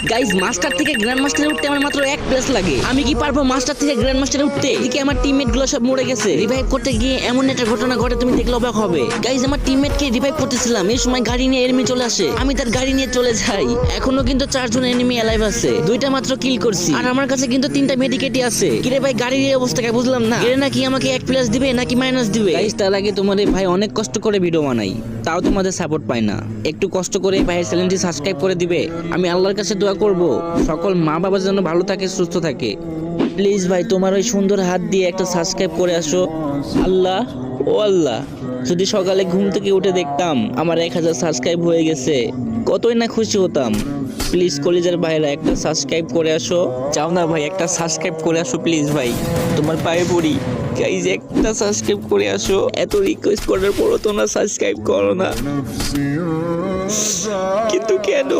Guys master থেকে grand মাস্টারে উঠতে আমার মাত্র 1 প্লেস লাগে। আমি কি পারবো মাস্টার থেকে গ্র্যান্ড মাস্টারে উঠতে? এদিকে আমার টিমমেট গুলো সব মরে গেছে। রিভাইভ করতে গিয়ে এমন একটা ঘটনা ঘটে তুমি দেখলে অবাক হবে। গাইস আমার টিমমেট কে রিভাইভ করতেছিলাম, এই সময় গাড়ি নিয়ে এনিমি চলে আসে। আমি তার গাড়ি নিয়ে চলে যাই। এখনো কিন্তু 4 জন এনিমি অ্যালাইভ আছে। 2টা মাত্র কিল করছি আর আমার কাছে কিন্তু 3টা মেডিকেটই আছে। কিরে ভাই গাড়ির এই অবস্থা কি বুঝলাম না। এর নাকি আমাকে 1 প্লাস দিবে নাকি মাইনাস দিবে? গাইস তার আগে তোমাদের ভাই অনেক কষ্ট করে ভিডিও বানাই, তাও তোমাদের সাপোর্ট পাই না। একটু কষ্ট করে ভাইয়ের চ্যানেলটি সাবস্ক্রাইব করে দিবে। আমি আল্লাহর কাছে দোয়া করব সকল মা বাবা যেন ভালো থাকে, সুস্থ থাকে। প্লিজ ভাই তোমার ওই সুন্দর হাত দিয়ে একটা সাবস্ক্রাইব করে আসো। আল্লাহ ও আল্লাহ, যদি সকালে ঘুম থেকে উঠে দেখতাম আমার 1000 সাবস্ক্রাইব হয়ে গেছে, কতই না খুশি হতাম। প্লিজ কলিজার ভাইরা একটা সাবস্ক্রাইব করে আসো। চাও না ভাই একটা সাবস্ক্রাইব করে আসো প্লিজ ভাই, তোমার পায়ে পড়ি। গাইজ একটা সাবস্ক্রাইব করে আসো। এত রিকোয়েস্ট করার পরও তোমরা সাবস্ক্রাইব করো না, কিন্তু কেন?